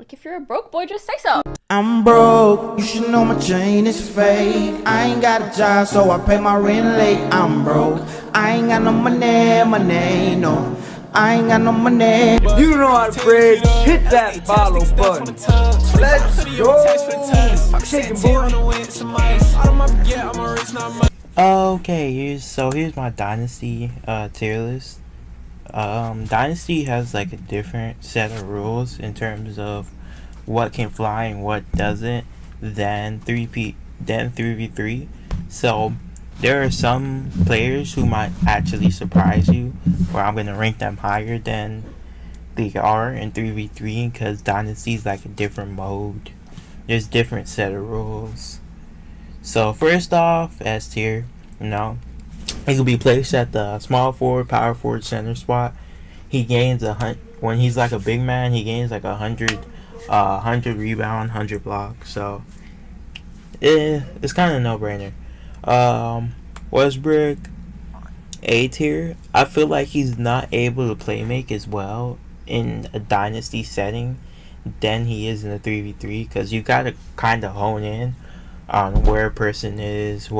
Like, if you're a broke boy, just say so. I'm broke, you should know my chain is fake. I ain't got a job, so I pay my rent late. I'm broke, I ain't got no money, no. I ain't got no money. You know how to bridge, hit that follow button. Let's go! Shaking booty. Okay, here's my Dynasty tier list. Dynasty has like a different set of rules in terms of what can fly and what doesn't than 3v3. So there are some players who might actually surprise you, where I'm gonna rank them higher than they are in 3v3 because Dynasty is like a different mode. There's different set of rules. So first off, S tier, he can be placed at the small forward, power forward, center spot. He gains when he's like a big man. He gains like 100 rebound, 100 block. So it's kind of a no-brainer. Westbrook, A tier. I feel like he's not able to play make as well in a Dynasty setting than he is in a 3v3 because you gotta kind of hone in on where a person is,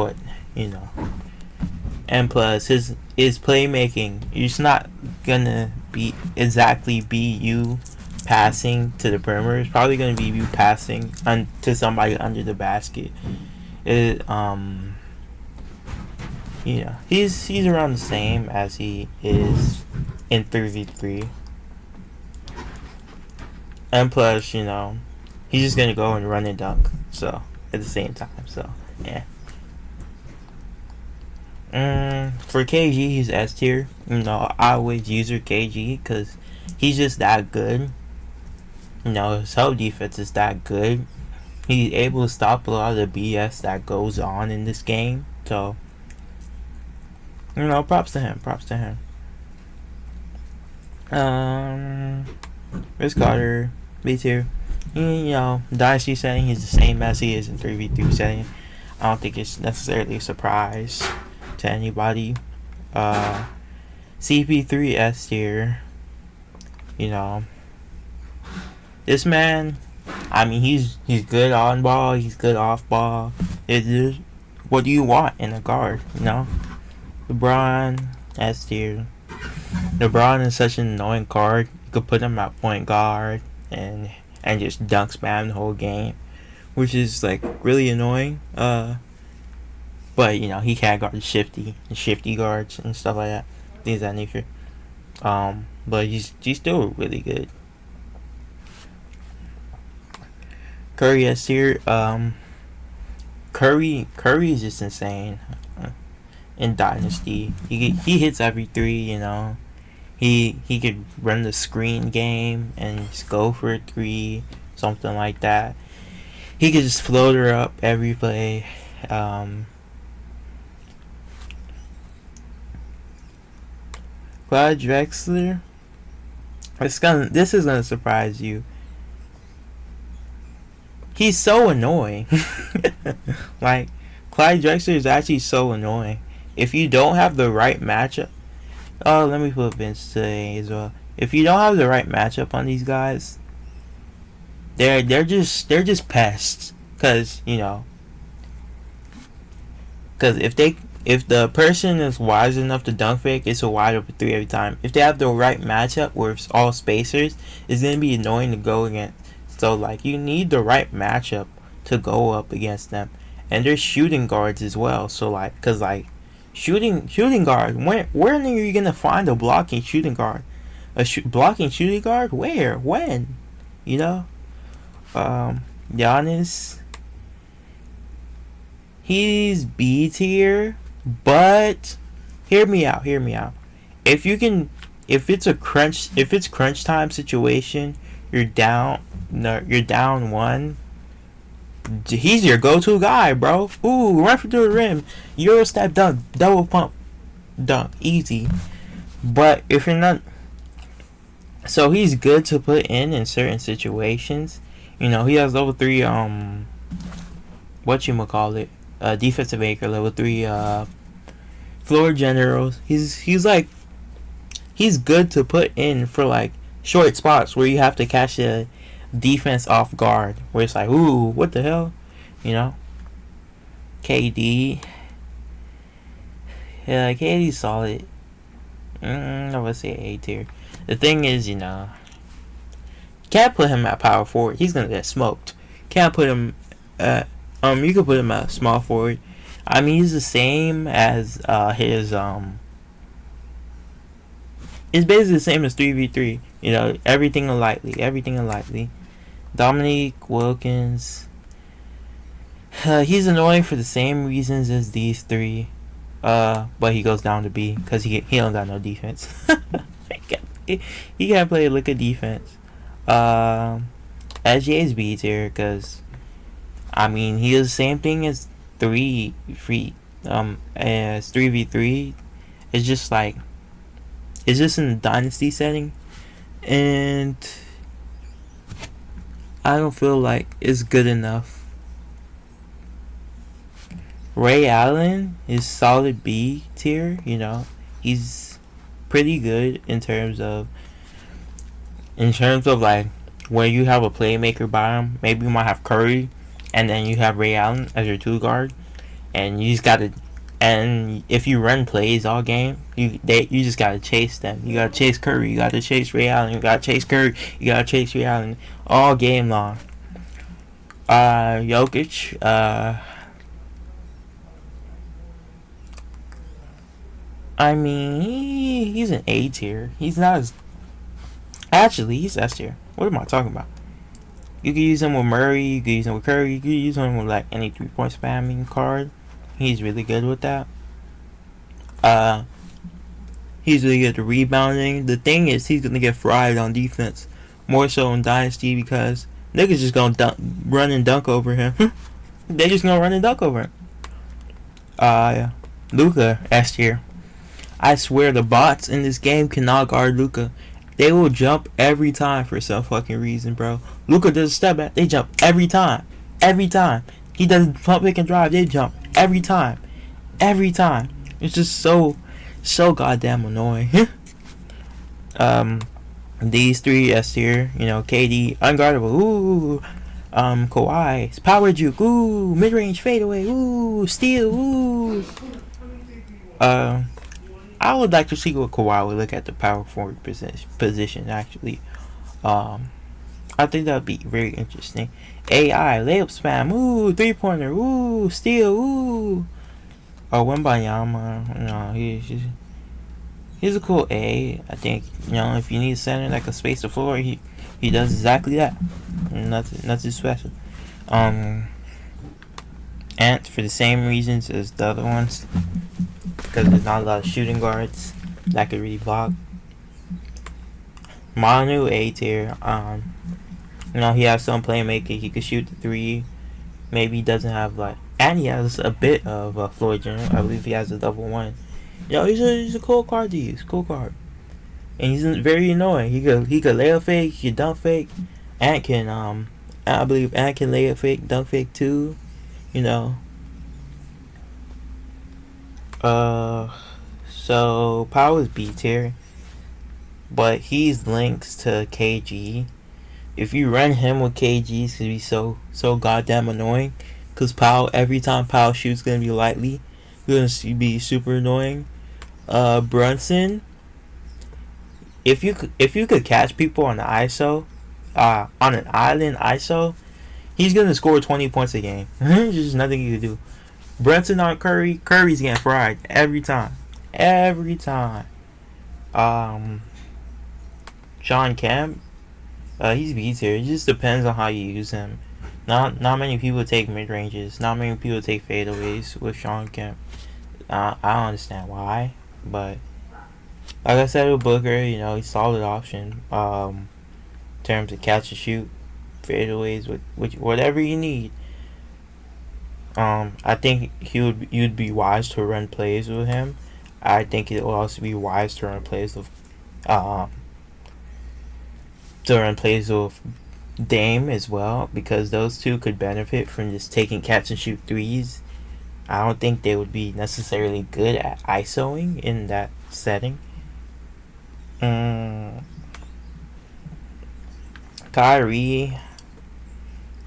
and plus his playmaking. It's not gonna be exactly you passing to the perimeter. It's probably gonna be you passing to somebody under the basket. He's around the same as he is in 3v3. And plus, he's just gonna go and run and dunk. So at the same time, so yeah. For KG, he's S tier. I always use KG because he's just that good. His whole defense is that good. He's able to stop a lot of the BS that goes on in this game. So, props to him. Chris Carter, B tier. Dynasty setting, he's the same as he is in 3v3 setting. I don't think it's necessarily a surprise to anybody. CP3 S tier. This man, he's good on ball, he's good off ball. What do you want in a guard? LeBron S tier. LeBron is such an annoying card. You could put him at point guard and just dunk spam the whole game, which is like really annoying. But he can't guard the shifty guards and stuff like that. Things of that nature. But he's still really good. Curry S tier. Curry is just insane in Dynasty. He hits every three. He could run the screen game and just go for a three, something like that. He could just float her up every play. Clyde Drexler. This is gonna surprise you. He's so annoying. Like, Clyde Drexler is actually so annoying. If you don't have the right matchup, let me put Vince today as well. If you don't have the right matchup on these guys, they're just pests. Cause if the person is wise enough to dunk fake, it's a wide open three every time. If they have the right matchup where it's all spacers, it's gonna be annoying to go against. So you need the right matchup to go up against them, and there's shooting guards as well. So shooting guard, where are you gonna find a blocking shooting guard? Blocking shooting guard? Where? When? Giannis, he's B tier, but hear me out. If it's crunch time situation, you're down one. He's your go-to guy, bro. Ooh, run through the rim, Euro step dunk, double pump dunk, easy. But if you're not, so he's good to put in certain situations. He has level 3 defensive anchor, level 3 floor generals. He's good to put in for short spots where you have to catch a defense off guard, where it's like, ooh, what the hell, you know. KD, yeah, KD's solid. I would say A tier. The thing is, can't put him at power forward. He's gonna get smoked. Can't put him at you can put him at small forward. I mean, he's the same as his It's basically the same as 3v3. Everything lightly. Dominique Wilkins. He's annoying for the same reasons as these three. But he goes down to B because he don't got no defense. he can't play a lick of defense. SGA is B tier because he is the same thing as 3v3. It's just like it's just in the Dynasty setting, and I don't feel like it's good enough. Ray Allen is solid B tier. He's pretty good in terms of like when you have a playmaker by him. Maybe you might have Curry, and then you have Ray Allen as your 2 guard, and you just gotta. And if you run plays all game, you just gotta chase them. You gotta chase Curry. You gotta chase Ray Allen. You gotta chase Curry. You gotta chase Ray Allen all game long. Jokic. He's an A tier. He's not as. Actually, he's S tier. What am I talking about? You can use him with Murray. You can use him with Curry. You can use him with like any 3-point spamming card. He's really good with that. He's really good at rebounding. The thing is, he's gonna get fried on defense, more so in Dynasty because niggas just gonna run and dunk over him. They just gonna run and dunk over him. Yeah. Luka S tier. I swear the bots in this game cannot guard Luka. They will jump every time for some fucking reason, bro. Luka does a step back, they jump every time. Every time. He does pump, pick, and drive, they jump every time. Every time. It's just so goddamn annoying. These three S tier, KD, unguardable, ooh. Kawhi, power juke, ooh. Mid-range fadeaway, ooh. Steal, ooh. I would like to see what Kawhi would look at the power forward position actually. I think that would be very interesting. AI, layup spam, ooh, 3-pointer, ooh, steal, ooh. Wembanyama, he's a cool A. I think, if you need a center that can space the floor, he does exactly that. Nothing special. Ant for the same reasons as the other ones. Because there's not a lot of shooting guards that could really block. Manu A tier. He has some playmaking. He could shoot the 3. Maybe he doesn't have and he has a bit of a floor general. I believe he has a double 1. He's a cool card to use. Cool card. And he's very annoying. He could lay a fake. He could dunk fake. Ant can I believe Ant can lay a fake, dunk fake too. So Power is B tier, but he's linked to KG. If you run him with KG, it's gonna be so goddamn annoying. Cause every time Powell shoots, gonna be lightly, gonna be super annoying. Brunson, if you could catch people on the ISO, on an island ISO, he's gonna score 20 points a game. There's just nothing you can do. Brunson on Curry. Curry's getting fried every time. Sean Kemp, he's B tier. It just depends on how you use him. Not many people take mid ranges. Not many people take fadeaways with Sean Kemp. I don't understand why, but like I said with Booker, he's a solid option. In terms of catch and shoot, fadeaways, with whatever you need. I think you'd be wise to run plays with him. I think it will also be wise to run plays with Dame as well, because those two could benefit from just taking catch and shoot 3s. I don't think they would be necessarily good at ISOing in that setting. Kyle Kyrie,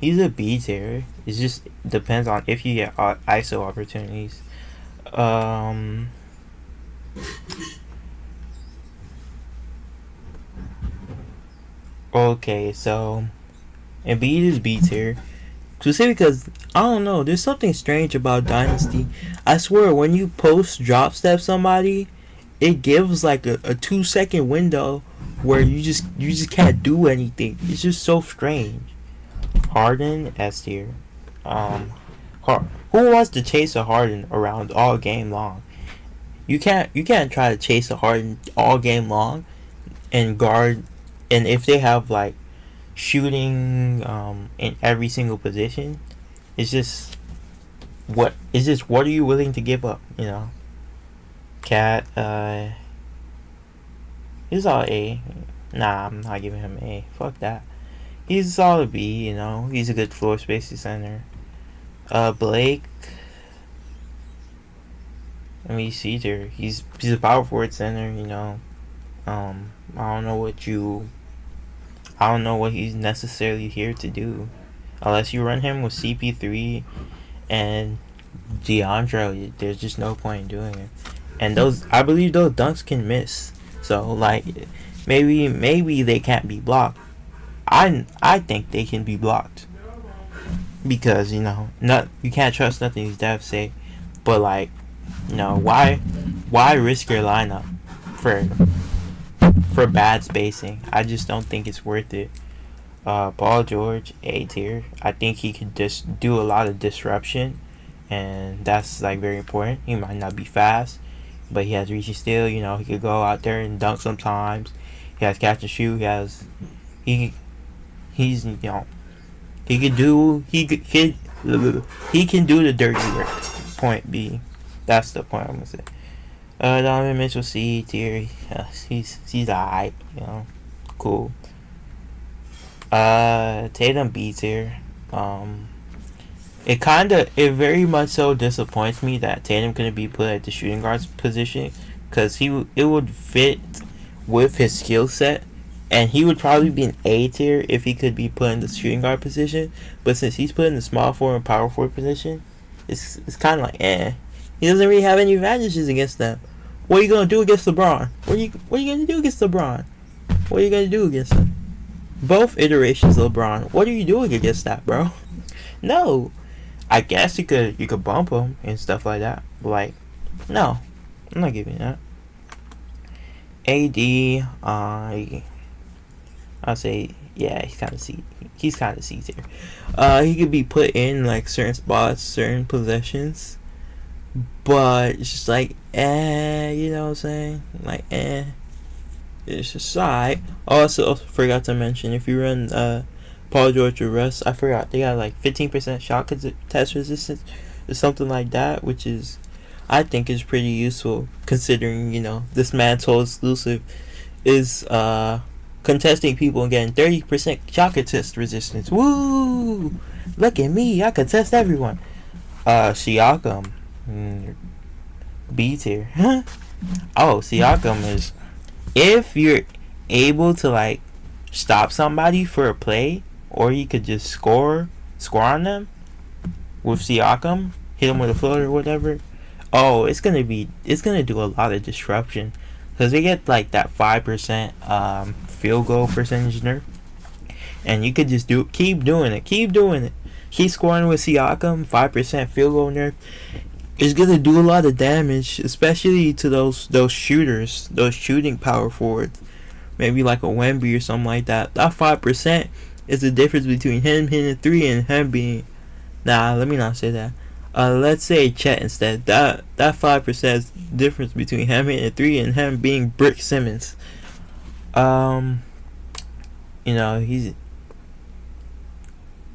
he's a B tier. It just depends on if you get ISO opportunities. Okay, so Embiid is B tier. Specifically because, I don't know, there's something strange about Dynasty. I swear, when you post drop step somebody, it gives like a 2 second window where you just can't do anything. It's just so strange. Harden S tier. Who wants to chase a Harden around all game long? You can't try to chase a Harden all game long and guard, and if they have like shooting in every single position, it's just what are you willing to give up, you know? Cat, he's all A. Nah, I'm not giving him A. Fuck that. He's a solid B, you know. He's a good floor spacing center. Blake, I mean, C tier. He's a power forward center, you know. I don't know what he's necessarily here to do, unless you run him with CP3 and DeAndre. There's just no point in doing it. And I believe those dunks can miss. So like, maybe they can't be blocked. I think they can be blocked because, you know, you can't trust nothing these devs say. But like, you know, why risk your lineup for bad spacing? I just don't think it's worth it. Paul George, A tier. I think he could just do a lot of disruption, and that's like very important. He might not be fast, but he has reach and steal. You know, he could go out there and dunk sometimes. He has catch and shoot. He's you know, he can do the dirty work. Point B. That's the point I'm gonna say. Donovan Mitchell C tier. He's alright, you know, cool. Tatum B tier. It very much so disappoints me that Tatum couldn't be put at the shooting guard position, because it would fit with his skill set, and he would probably be an A tier if he could be put in the shooting guard position. But since he's put in the small forward and power forward position, it's kind of like he doesn't really have any advantages against them. What are you gonna do against LeBron? What are you gonna do against LeBron? What are you gonna do against him? Both iterations of LeBron. What are you doing against that, bro? No. I guess you could bump him and stuff like that. But like, no, I'm not giving that. AD, I'll say, yeah, he's kind of C tier. He could be put in like certain spots, certain possessions, but it's just like, you know what I'm saying? Like, it's just alright. Also, forgot to mention, if you run Paul George or Russ, I forgot, they got like 15% shot contest resistance or something like that, which is, I think, is pretty useful, considering, you know, this man's whole exclusive is contesting people and getting 30% shot contest resistance. Woo! Look at me, I contest everyone. Siakam, B tier. Siakam is, if you're able to like stop somebody for a play, or you could just score on them with Siakam, hit them with a floater or whatever. It's gonna do a lot of disruption, because they get like that 5% field goal percentage nerf, and you could just keep doing it, keep scoring with Siakam. 5% field goal nerf is gonna do a lot of damage, especially to those shooters, those shooting power forwards, maybe like a Wemby or something like that. That 5% is the difference between him hitting a 3 and him being, let me not say that. Let's say Chet instead. That 5% is the difference between him hitting a 3 and him being Brick Simmons. You know, he's.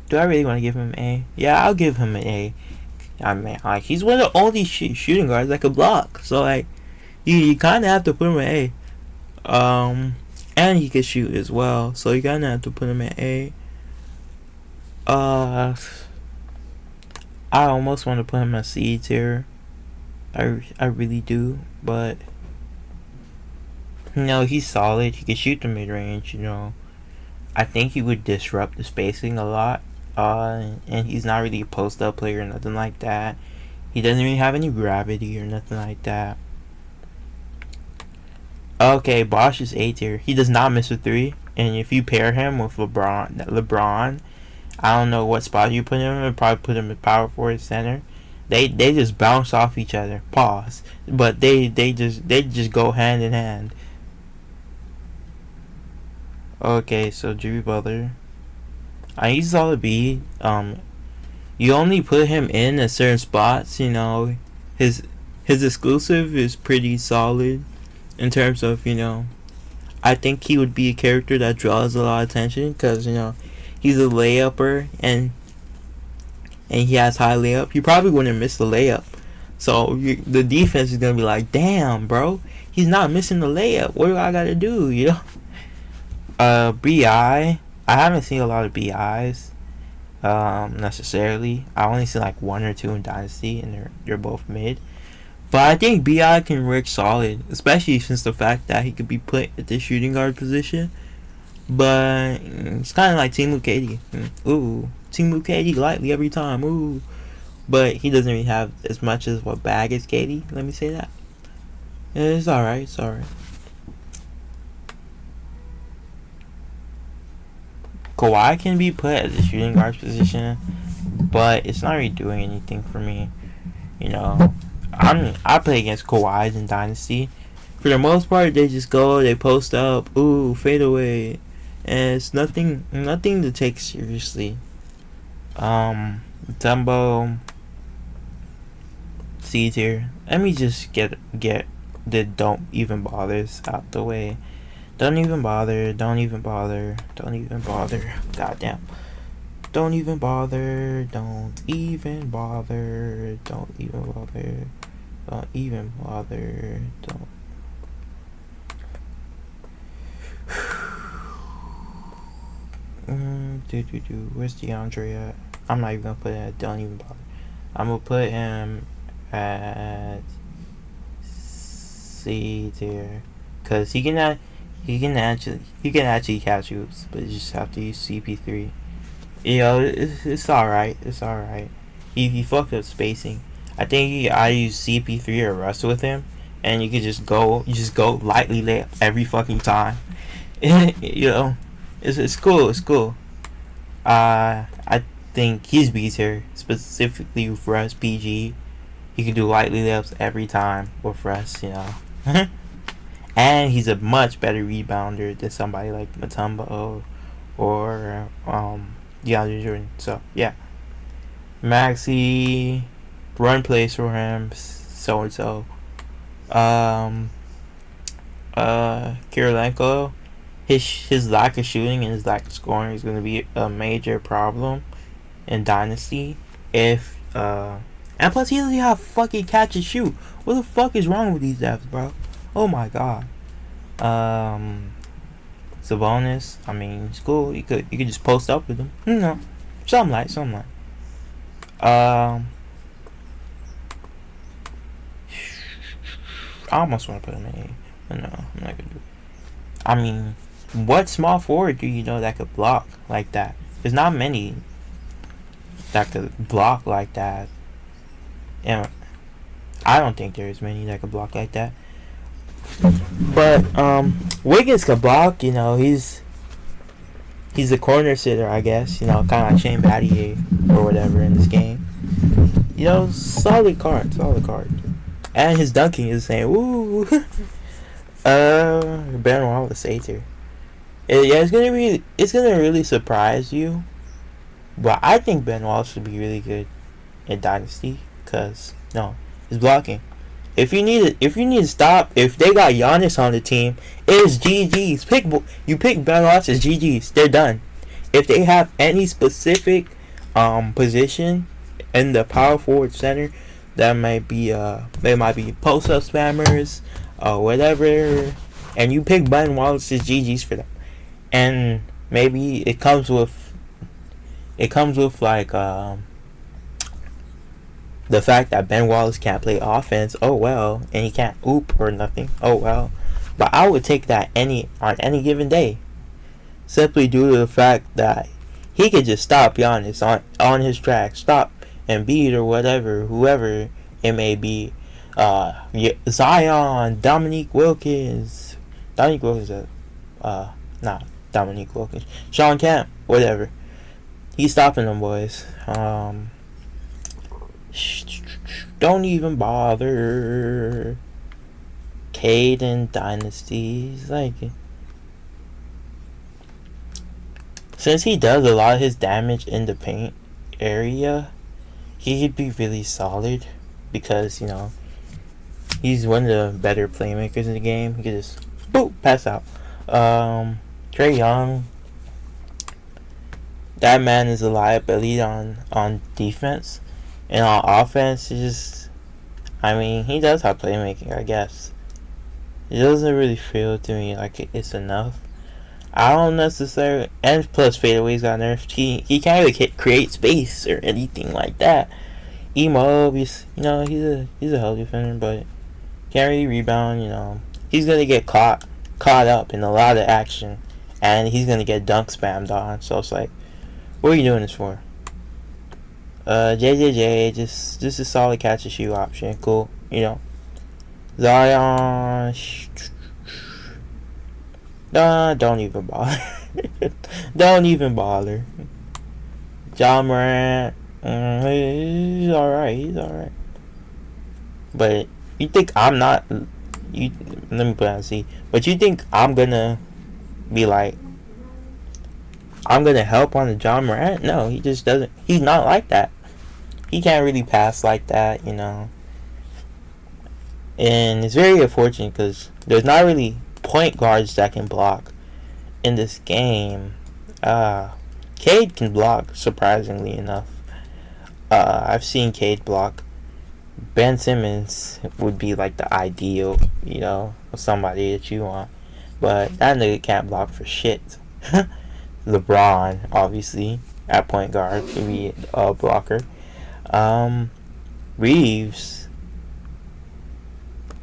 Do I really want to give him an A? Yeah, I'll give him an A. I mean, like, he's one of the only shooting guards that could block. So like, you kind of have to put him an A. And he can shoot as well, so you kind of have to put him at A. I almost want to put him at C tier. I really do, but you know, he's solid. He can shoot the mid range. You know, I think he would disrupt the spacing a lot. And he's not really a post up player or nothing like that. He doesn't really have any gravity or nothing like that. Okay, Bosch is A tier. He does not miss a three. And if you pair him with LeBron, I don't know what spot you put him in. Probably put him in power forward center. They just bounce off each other. Pause. But they just go hand in hand. Okay, so Jimmy Butler. He's all a B. You only put him in at certain spots. You know, his exclusive is pretty solid in terms of, you know, I think he would be a character that draws a lot of attention because, you know, he's a layupper and he has high layup. You probably wouldn't miss the layup. So the defense is going to be like, damn, bro, he's not missing the layup. What do I got to do, you know? BI. I haven't seen a lot of BIs necessarily. I only seen like one or two in Dynasty, and they're both mid. But I think BI can work solid, especially since the fact that he could be put at the shooting guard position. But it's kind of like Team KD. Ooh, Team KD lightly every time. Ooh, but he doesn't really have as much as what bag as KD. Let me say that. It's alright. It's alright. Kawhi can be put at the shooting guard position, but it's not really doing anything for me. You know, I play against Kawhis in Dynasty. For the most part, they just go, they post up, ooh, fade away, and it's nothing to take seriously. Dumbo, C tier. Let me just get the don't even bothers out the way. Don't even bother. Goddamn. Don't even bother. Don't even bother. Where's DeAndre at? I'm not even gonna put it at don't even bother. I'm gonna put him at C tier, cause he can actually catch hoops, but you just have to use CP3. You know, it's alright. He fucked up spacing. I think I use CP3 or Russ with him, and you just go lightly layup every fucking time. You know, it's cool. I think he's B tier, specifically with Russ PG. He can do lightly layups every time with Russ, you know. And he's a much better rebounder than somebody like Mutombo or DeAndre Jordan. So yeah, Maxi, run plays for him, so and so. Kirilenko, his lack of shooting and his lack of scoring is going to be a major problem in Dynasty. And plus he doesn't have fucking catch and shoot. What the fuck is wrong with these devs, bro? Oh my god. Sabonis, I mean, it's cool. You could just post up with him. You know, something like. I almost want to put him in A, but no, I'm not gonna do it. I mean, what small forward do you know that could block like that? There's not many that could block like that. And I don't think there's many that could block like that. But Wiggins can block. You know, he's a corner sitter, I guess. You know, kind of like Shane Battier or whatever in this game. You know, solid card. And his dunking is saying, "Woo." Ben Wallace A tier. Yeah, it's gonna really surprise you. But I think Ben Wallace would be really good in Dynasty, cause his blocking. If you need to stop, if they got Giannis on the team, it's GG's. You pick Ben Wallace as GG's. They're done. If they have any specific position in the power forward center, that might be they might be post up spammers or whatever, and you pick Ben Wallace as GG's for them. And maybe it comes with like the fact that Ben Wallace can't play offense, oh well, and he can't oop or nothing, oh well. But I would take that on any given day. simply due to the fact that he could just stop Giannis on his track, stop Embiid or whatever, whoever it may be. Zion, Dominique Wilkins, not Dominique Wilkins, Sean Kemp, whatever. He's stopping them boys. Don't even bother. Cade and Dynasties, like, since he does a lot of his damage in the paint area, he could be really solid because, you know, he's one of the better playmakers in the game. He could just boop pass out. Trae Young, that man is a liability on defense, and on offense, he does have playmaking, I guess. It doesn't really feel to me like it's enough. I don't necessarily, and plus fadeaways got nerfed. He can't really create space or anything like that. Emo, he's a hell defender, but can't really rebound. You know, he's gonna get caught up in a lot of action, and he's gonna get dunk spammed on. So it's like, what are you doing this for? JJJ, just a solid catch and shoot option. Cool, you know. Zion, don't even bother. Don't even bother. John Morant, he's alright. But you think I'm not? Let me put it on C. But you think I'm gonna be like, I'm gonna help on the John Morant? No, he just doesn't. He's not like that. He can't really pass like that, you know. And it's very unfortunate because there's not really point guards that can block in this game. Cade can block, surprisingly enough. I've seen Cade block. Ben Simmons would be like the ideal, you know, somebody that you want. But that nigga can't block for shit. LeBron, obviously, at point guard, would be a blocker. Reeves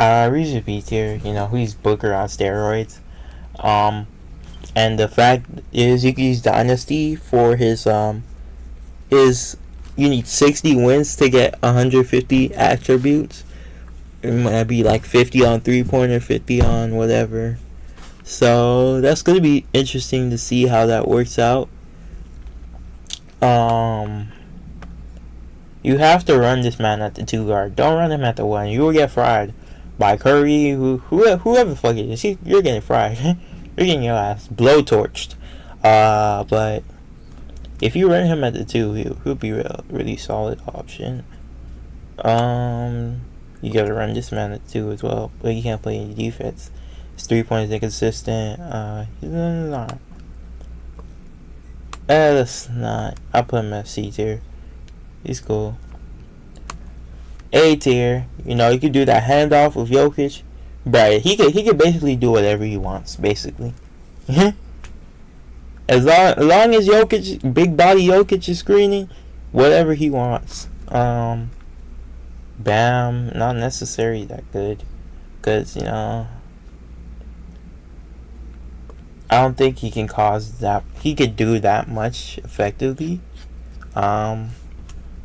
is B tier, you know, he's Booker on steroids. And the fact is, you can use Dynasty for his you need 60 wins to get 150 attributes. It might be like 50 on 3-pointer, 50 on whatever. So that's gonna be interesting to see how that works out. You have to run this man at the 2 guard. Don't run him at the 1. You will get fried by Curry, whoever the fuck it is. You're getting fried. You're getting your ass blowtorched. But if you run him at the 2, he'll be a really solid option. You gotta run this man at 2 as well, but he can't play any defense. His 3-pointers inconsistent. He's not. That's not. I'll put him at C tier. He's cool. A tier, you know, you could do that handoff with Jokic. But he could basically do whatever he wants, basically. as long as Jokic, big body Jokic is screening, whatever he wants. Bam, not necessarily that good, because, you know, I don't think he can cause that. He could do that much effectively. Cam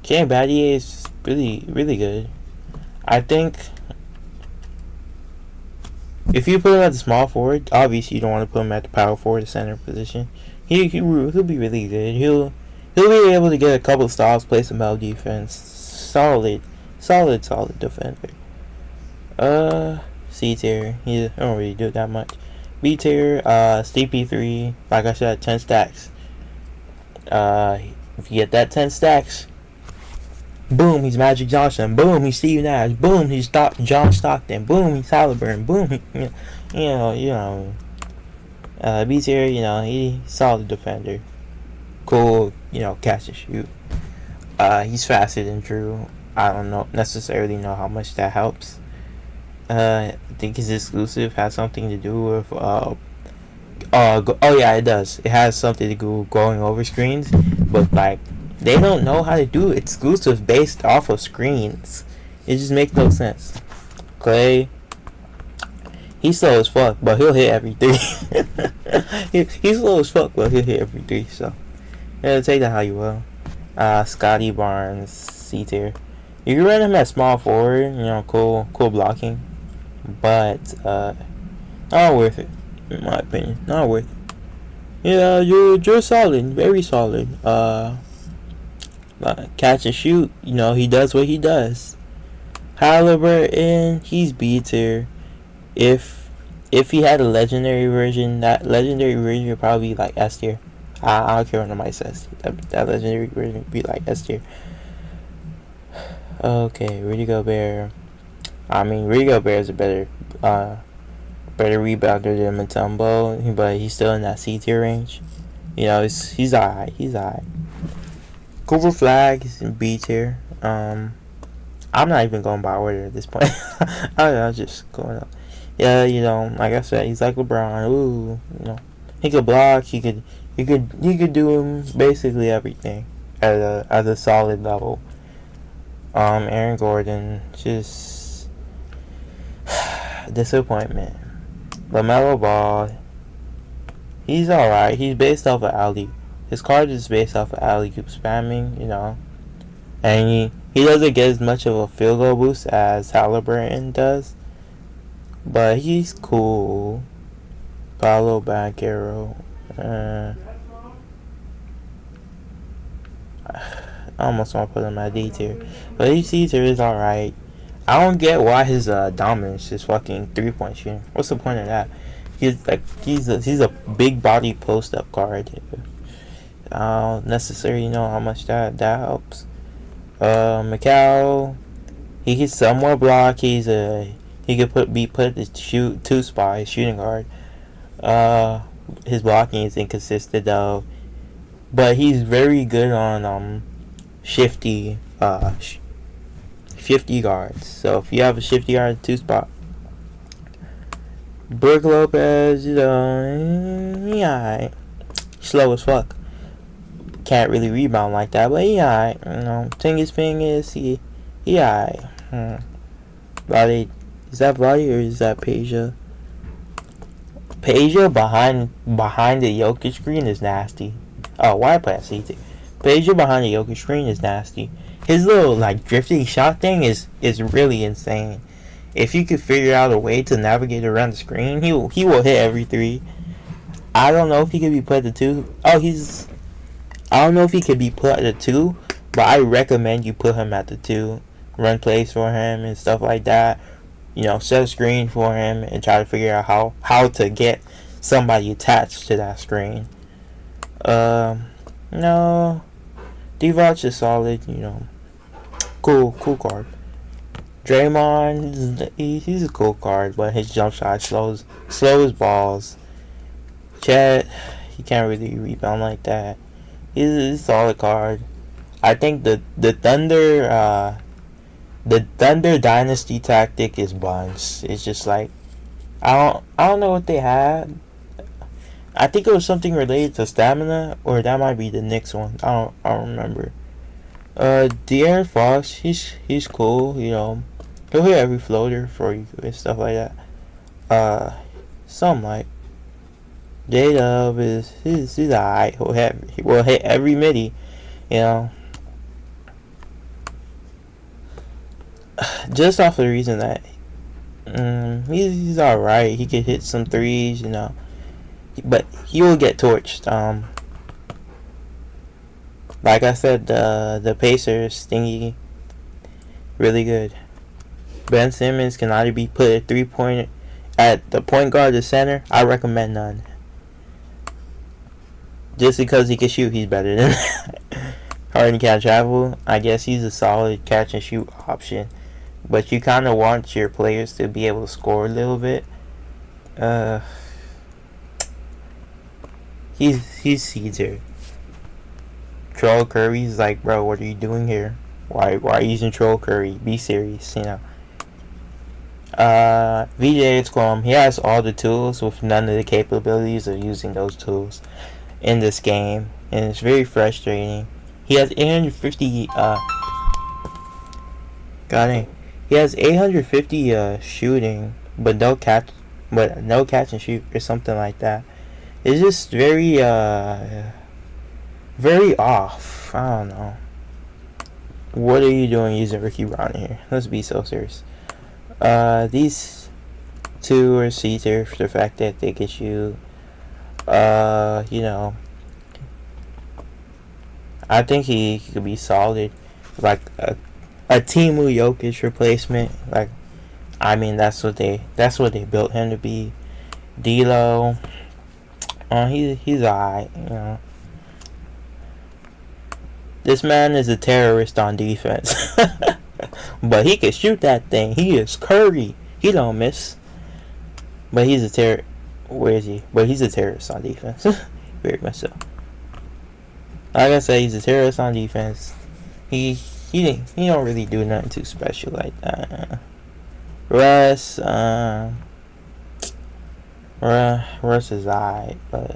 Battier is really, really good. I think if you put him at the small forward, obviously you don't want to put him at the power forward or center position. He'll be really good. He'll be able to get a couple of stops, play some well defense. Solid defender. C tier. He don't really do that much. B tier. CP3. Like I said, 10 stacks. If you get that 10 stacks, boom, he's Magic Johnson. Boom, he's Steve Nash. Boom, he's John Stockton. Boom, he's Halliburton. Boom, you know. B tier, you know, he's solid defender. Cool, you know, catch and shoot. He's faster than Drew. I don't necessarily know how much that helps. I think his exclusive has something to do with oh yeah, it does. It has something to do with going over screens, but like, they don't know how to do exclusives based off of screens. It just makes no sense. Clay, He's slow as fuck, but he'll hit every three. He's slow as fuck, but he'll hit every three. So yeah, take that how you will. Scotty Barnes, C tier. You can run him at small forward. Cool blocking, but not worth it, in my opinion. Not worth it. Yeah, you're solid, very solid. Catch and shoot. He does what he does. Halliburton, he's B tier. If he had a legendary version, that legendary version would probably be like S tier. I don't care what nobody says. That legendary version would be like S tier. Okay, Rudy Gobert. Rudy Gobert is a better rebounder than Mutombo, but he's still in that C tier range. He's alright. Cooper Flag is in B tier. I'm not even going by order at this point. I was just going up. Yeah, like I said, he's like LeBron. Ooh, he could block. He could do basically everything at a solid level. Aaron Gordon, just disappointment. LaMelo Ball, he's alright. He's based off of alley. His card is based off of alley-oop spamming, and he doesn't get as much of a field goal boost as Halliburton does, but he's cool. Paolo Banchero, I almost want to put him at D tier, but his C tier is alright. I don't get why his dominance is fucking 3-point shooting. What's the point of that? He's a big body post up card. I don't necessarily know how much that helps. Macau, he can somewhat block. He could be put at two spot, shooting guard. His blocking is inconsistent though, but he's very good on shifty guards. So if you have a shifty guard 2 spot, Brook Lopez, yeah, slow as fuck. Can't really rebound like that, but he alright. Tingus Pingus, he alright. Vlade, is that Vlade or is that Peja? Peja behind the Jokic screen is nasty. Oh, why I play at CT? Peja behind the Jokic screen is nasty. His little drifting shot thing is really insane. If you could figure out a way to navigate around the screen, he will hit every three. I don't know if he could be put at the 2. I don't know if he could be put at the 2, but I recommend you put him at the 2. Run plays for him and stuff like that. Set a screen for him and try to figure out how to get somebody attached to that screen. No. Divac is solid, Cool card. Draymond, he's a cool card, but his jump shot slow as balls. Chet, he can't really rebound like that. He's a solid card. I think the Thunder Dynasty tactic is buns. It's just I don't know what they had. I think it was something related to stamina, or that might be the Knicks one. I don't remember. De'Aaron Fox, he's cool. He'll hit every floater for you and stuff like that. Something like J-Dub he's alright. He will hit every midi, just off the reason that he's alright. He can hit some threes, but he will get torched. Like I said, the Pacers stingy, really good. Ben Simmons can either be put at 3-point at the point guard or center. I recommend none. Just because he can shoot, he's better than Harden can't travel. I guess he's a solid catch and shoot option, but you kind of want your players to be able to score a little bit. He's C tier. Troll Curry's like, bro, what are you doing here? Why are you using Troll Curry? Be serious, VJ is calm. He has all the tools with none of the capabilities of using those tools in this game, and it's very frustrating. He has 850 He has 850 shooting, but no catch but no catch and shoot or something like that. It's just very off. I don't know. What are you doing using Ricky Brown here? Let's be so serious. These two are C tier for the fact that they can shoot. You know, I think he could be solid, like a Timu Jokic replacement. Like, I mean, that's what they built him to be. D'Lo, he's alright. You know, this man is a terrorist on defense, but he can shoot that thing. He is Curry. He don't miss, but he's a terror. Where is he? But he's a terrorist on defense. Very much so. Like I said, he's a terrorist on defense. He don't really do nothing too special like that. Russ is alright, but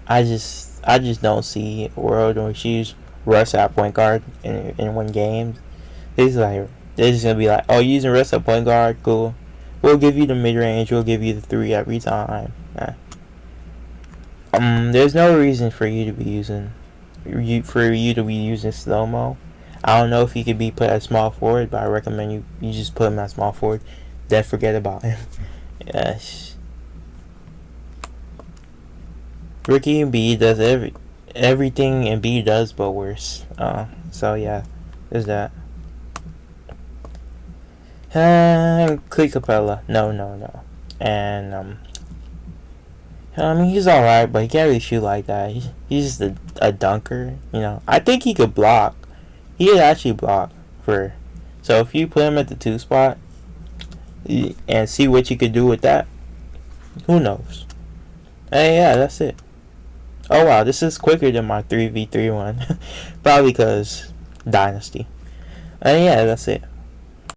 I just don't see a world in which you use Russ at point guard in one game. They're just gonna be like, oh, you're using Russ at point guard, cool. We'll give you the mid range. We'll give you the 3 every time. There's no reason for you to be using slow mo. I don't know if he could be put at small forward, but I recommend you just put him at small forward. Then forget about him. Yes. Ricky Embiid does everything Embiid does, but worse. So yeah, there's that. Clay Capella, no. And I mean, he's alright, but he can't really shoot like that. He's just a dunker, you know. I think he could block. He could actually block so if you put him at the 2 spot and see what you could do with that, who knows? Hey, yeah, that's it. Oh wow, this is quicker than my 3v3 one. Probably because Dynasty. And yeah, that's it.